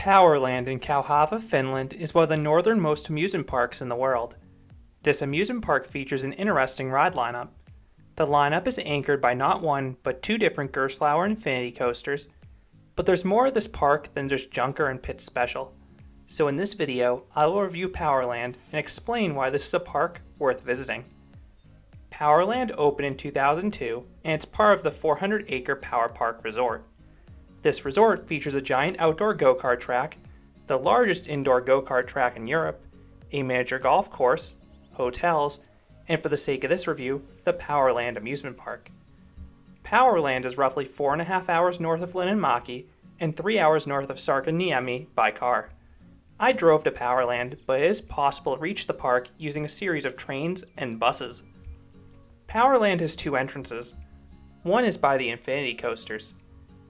PowerLand in Kauhava, Finland is one of the northernmost amusement parks in the world. This amusement park features an interesting ride lineup. The lineup is anchored by not one, but two different Gerstlauer Infinity coasters, but there's more of this park than just Junker and Pit Special. So in this video, I will review PowerLand and explain why this is a park worth visiting. PowerLand opened in 2002 and it's part of the 400-acre PowerPark resort. This resort features a giant outdoor go-kart track, the largest indoor go-kart track in Europe, a miniature golf course, hotels, and for the sake of this review, the PowerLand amusement park. PowerLand is roughly 4.5 hours north of Linnanmäki and 3 hours north of Sarkaniemi by car. I drove to PowerLand, but it is possible to reach the park using a series of trains and buses. PowerLand has two entrances. One is by the Infinity coasters.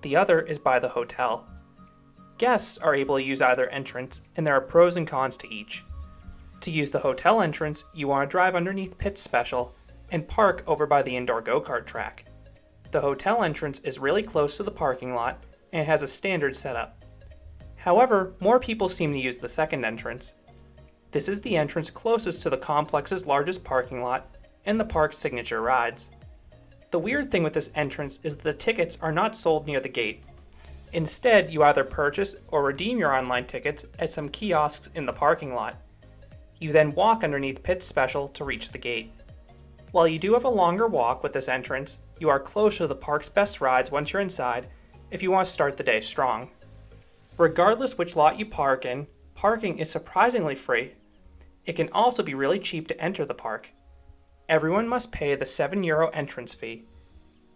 The other is by the hotel. Guests are able to use either entrance, and there are pros and cons to each. To use the hotel entrance, you want to drive underneath Pit Special and park over by the indoor go-kart track. The hotel entrance is really close to the parking lot and has a standard setup. However, more people seem to use the second entrance. This is the entrance closest to the complex's largest parking lot and the park's signature rides. The weird thing with this entrance is that the tickets are not sold near the gate. Instead, you either purchase or redeem your online tickets at some kiosks in the parking lot. You then walk underneath Pit Special to reach the gate. While you do have a longer walk with this entrance, you are closer to the park's best rides once you're inside if you want to start the day strong. Regardless which lot you park in, parking is surprisingly free. It can also be really cheap to enter the park. Everyone must pay the €7 entrance fee.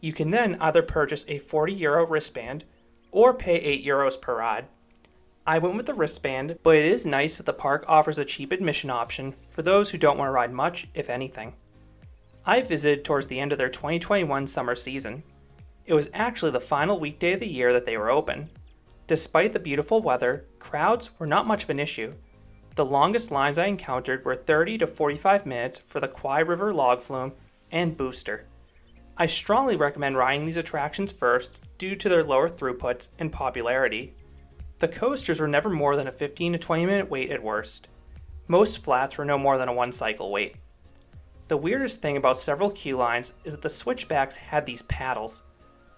You can then either purchase a €40 wristband or pay €8 per ride. I went with the wristband, but it is nice that the park offers a cheap admission option for those who don't want to ride much, if anything. I visited towards the end of their 2021 summer season. It was actually the final weekday of the year that they were open. Despite the beautiful weather, crowds were not much of an issue. The longest lines I encountered were 30 to 45 minutes for the Kwai River log flume and booster. I strongly recommend riding these attractions first due to their lower throughputs and popularity. The coasters were never more than a 15 to 20 minute wait at worst. Most flats were no more than a 1 cycle wait. The weirdest thing about several queue lines is that the switchbacks had these paddles,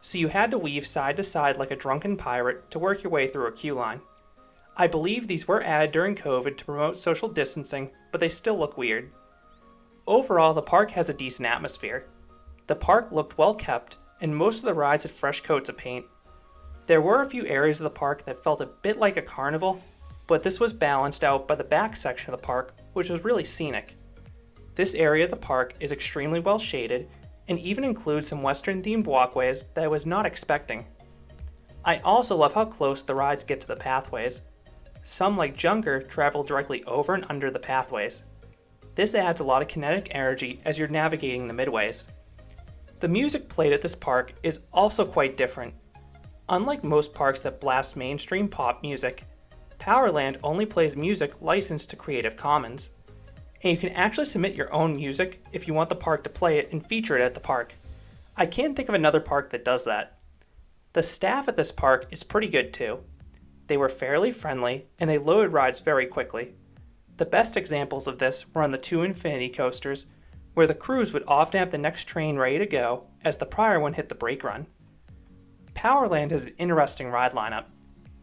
so you had to weave side to side like a drunken pirate to work your way through a queue line. I believe these were added during COVID to promote social distancing, but they still look weird. Overall, the park has a decent atmosphere. The park looked well kept, and most of the rides had fresh coats of paint. There were a few areas of the park that felt a bit like a carnival, but this was balanced out by the back section of the park, which was really scenic. This area of the park is extremely well shaded, and even includes some Western-themed walkways that I was not expecting. I also love how close the rides get to the pathways. Some, like Junker, travel directly over and under the pathways. This adds a lot of kinetic energy as you're navigating the midways. The music played at this park is also quite different. Unlike most parks that blast mainstream pop music, PowerLand only plays music licensed to Creative Commons. And you can actually submit your own music if you want the park to play it and feature it at the park. I can't think of another park that does that. The staff at this park is pretty good too. They were fairly friendly, and they loaded rides very quickly. The best examples of this were on the two Infinity coasters, where the crews would often have the next train ready to go as the prior one hit the brake run. PowerLand has an interesting ride lineup.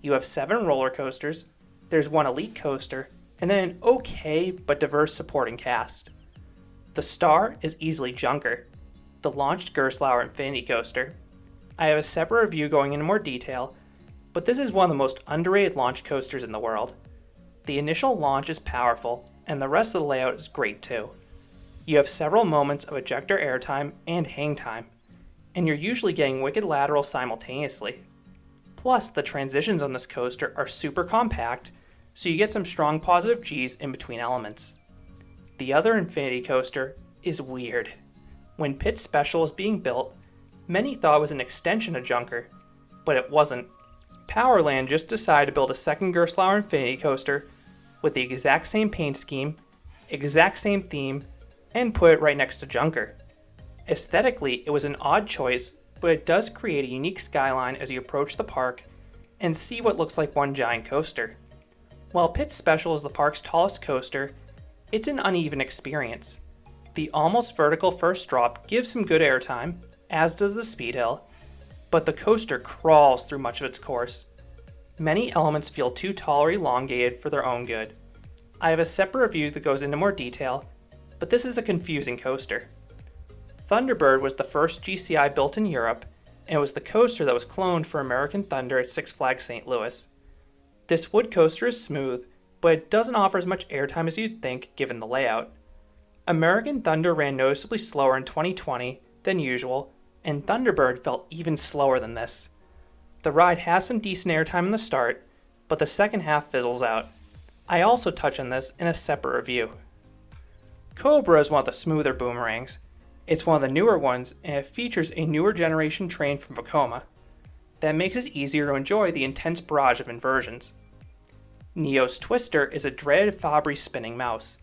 You have 7 roller coasters, there's 1 elite coaster, and then an okay but diverse supporting cast. The star is easily Junker, the launched Gerstlauer Infinity coaster. I have a separate review going into more detail, but this is one of the most underrated launch coasters in the world. The initial launch is powerful, and the rest of the layout is great too. You have several moments of ejector airtime and hang time, and you're usually getting wicked lateral simultaneously. Plus, the transitions on this coaster are super compact, so you get some strong positive Gs in between elements. The other Infinity coaster is weird. When Pit Special was being built, many thought it was an extension of Junker, but it wasn't. PowerLand just decided to build a second Gerstlauer Infinity coaster with the exact same paint scheme, exact same theme, and put it right next to Junker. Aesthetically, it was an odd choice, but it does create a unique skyline as you approach the park, and see what looks like one giant coaster. While Pit's Special is the park's tallest coaster, it's an uneven experience. The almost vertical first drop gives some good airtime, as does the speed hill, but the coaster crawls through much of its course. Many elements feel too tall or elongated for their own good. I have a separate review that goes into more detail, but this is a confusing coaster. Thunderbird was the first GCI built in Europe, and it was the coaster that was cloned for American Thunder at Six Flags St. Louis. This wood coaster is smooth, but it doesn't offer as much airtime as you'd think given the layout. American Thunder ran noticeably slower in 2020 than usual, and Thunderbird felt even slower than this. The ride has some decent airtime in the start, but the second half fizzles out. I also touch on this in a separate review. Cobra is one of the smoother boomerangs. It's one of the newer ones, and it features a newer generation train from Vekoma. That makes it easier to enjoy the intense barrage of inversions. Neo's Twister is a dreaded Fabry spinning mouse.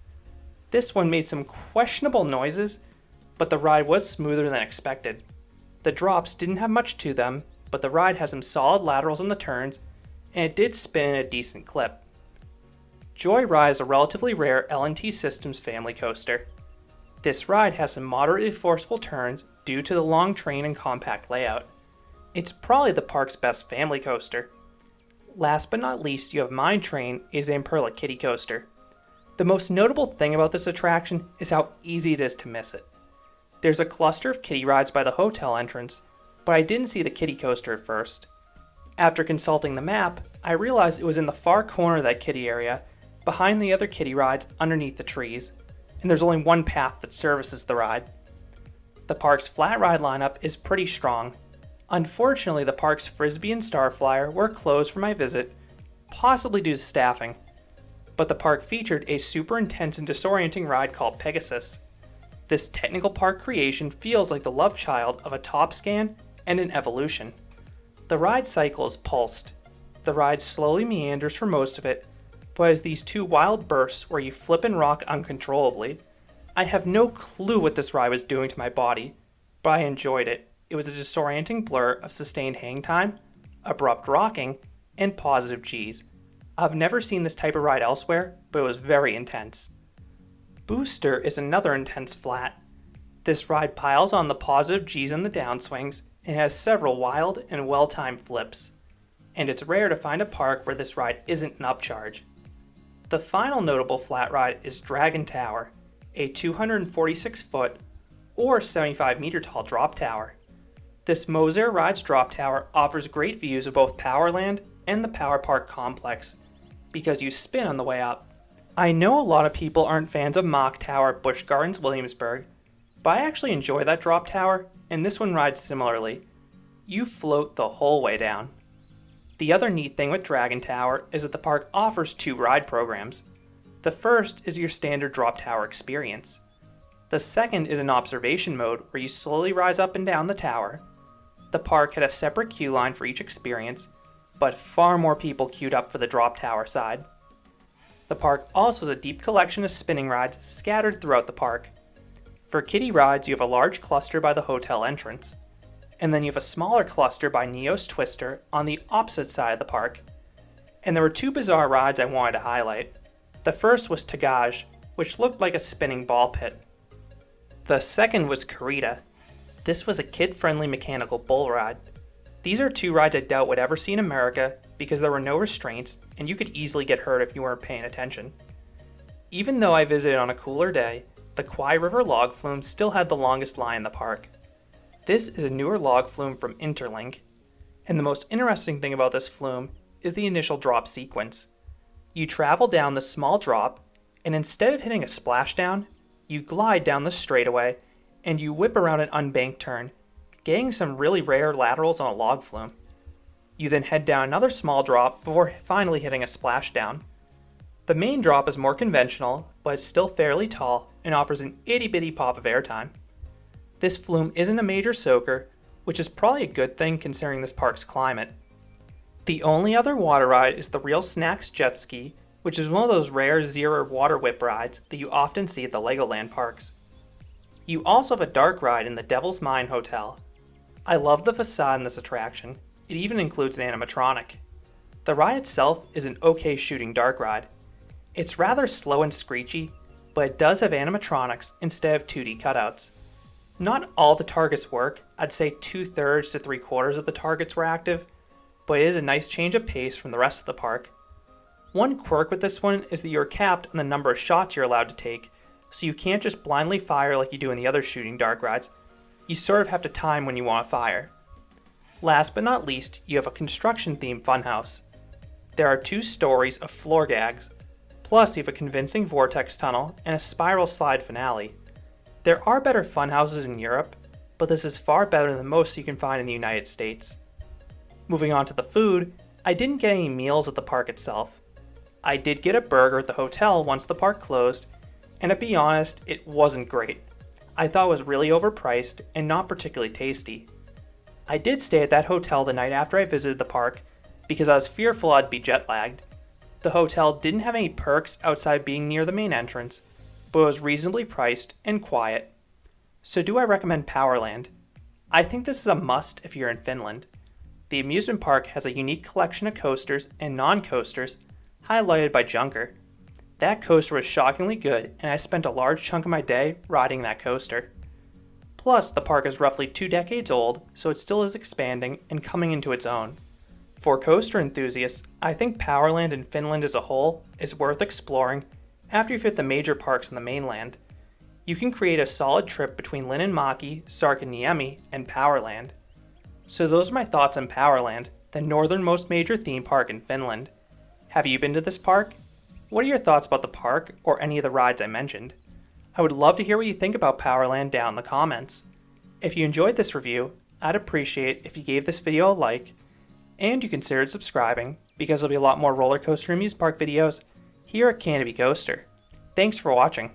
This one made some questionable noises, but the ride was smoother than expected. The drops didn't have much to them, but the ride has some solid laterals in the turns, and it did spin at a decent clip. Joyride is a relatively rare L&T Systems family coaster. This ride has some moderately forceful turns due to the long train and compact layout. It's probably the park's best family coaster. Last but not least, you have Mine Train, a Zamperla kiddie coaster. The most notable thing about this attraction is how easy it is to miss it. There's a cluster of kiddie rides by the hotel entrance, but I didn't see the kiddie coaster at first. After consulting the map, I realized it was in the far corner of that kiddie area, behind the other kiddie rides underneath the trees, and there's only one path that services the ride. The park's flat ride lineup is pretty strong. Unfortunately, the park's Frisbee and Starflyer were closed for my visit, possibly due to staffing, but the park featured a super intense and disorienting ride called Pegasus. This technical park creation feels like the love child of a Top Scan and an Evolution. The ride cycle is pulsed. The ride slowly meanders for most of it, but has these two wild bursts where you flip and rock uncontrollably. I have no clue what this ride was doing to my body, but I enjoyed it. It was a disorienting blur of sustained hang time, abrupt rocking, and positive G's. I've never seen this type of ride elsewhere, but it was very intense. Booster is another intense flat. This ride piles on the positive G's and the downswings, and has several wild and well-timed flips. And it's rare to find a park where this ride isn't an upcharge. The final notable flat ride is Dragon Tower, a 246-foot or 75-meter tall drop tower. This Moser Rides drop tower offers great views of both PowerLand and the PowerPark complex, because you spin on the way up. I know a lot of people aren't fans of Mock Tower at Busch Gardens Williamsburg, but I actually enjoy that drop tower, and this one rides similarly. You float the whole way down. The other neat thing with Dragon Tower is that the park offers two ride programs. The first is your standard drop tower experience. The second is an observation mode where you slowly rise up and down the tower. The park had a separate queue line for each experience, but far more people queued up for the drop tower side. The park also has a deep collection of spinning rides scattered throughout the park. For kiddie rides, you have a large cluster by the hotel entrance, and then you have a smaller cluster by Neo's Twister on the opposite side of the park. And there were two bizarre rides I wanted to highlight. The first was Tagage, which looked like a spinning ball pit. The second was Carita. This was a kid-friendly mechanical bull ride. These are two rides I doubt would ever see in America because there were no restraints and you could easily get hurt if you weren't paying attention. Even though I visited on a cooler day, the Kwai River log flume still had the longest line in the park. This is a newer log flume from Interlink, and the most interesting thing about this flume is the initial drop sequence. You travel down this small drop, and instead of hitting a splashdown, you glide down the straightaway, and you whip around an unbanked turn, getting some really rare laterals on a log flume. You then head down another small drop before finally hitting a splashdown. The main drop is more conventional, but it's still fairly tall and offers an itty-bitty pop of airtime. This flume isn't a major soaker, which is probably a good thing considering this park's climate. The only other water ride is the Real Snacks Jet Ski, which is one of those rare zero water whip rides that you often see at the Legoland parks. You also have a dark ride in the Devil's Mine Hotel. I love the facade in this attraction. It even includes an animatronic. The ride itself is an okay shooting dark ride. It's rather slow and screechy, but it does have animatronics instead of 2D cutouts. Not all the targets work, I'd say 2/3 to 3/4 of the targets were active, but it is a nice change of pace from the rest of the park. One quirk with this one is that you're capped on the number of shots you're allowed to take, so you can't just blindly fire like you do in the other shooting dark rides. You sort of have to time when you want to fire. Last but not least, you have a construction-themed funhouse. There are 2 stories of floor gags, plus you have a convincing vortex tunnel and a spiral slide finale. There are better funhouses in Europe, but this is far better than most you can find in the United States. Moving on to the food, I didn't get any meals at the park itself. I did get a burger at the hotel once the park closed, and to be honest, it wasn't great. I thought it was really overpriced and not particularly tasty. I did stay at that hotel the night after I visited the park because I was fearful I'd be jet lagged. The hotel didn't have any perks outside being near the main entrance, but it was reasonably priced and quiet. So do I recommend PowerLand? I think this is a must if you're in Finland. The amusement park has a unique collection of coasters and non-coasters, highlighted by Junker. That coaster was shockingly good, and I spent a large chunk of my day riding that coaster. Plus, the park is roughly 2 decades old, so it still is expanding and coming into its own. For coaster enthusiasts, I think PowerLand in Finland as a whole is worth exploring after you've hit the major parks on the mainland. You can create a solid trip between Linnanmäki, Sarkaniemi, and PowerLand. So those are my thoughts on PowerLand, the northernmost major theme park in Finland. Have you been to this park? What are your thoughts about the park or any of the rides I mentioned? I would love to hear what you think about PowerLand down in the comments. If you enjoyed this review, I'd appreciate if you gave this video a like, and you considered subscribing, because there'll be a lot more roller coaster and amusement park videos here at Canopy Coaster. Thanks for watching.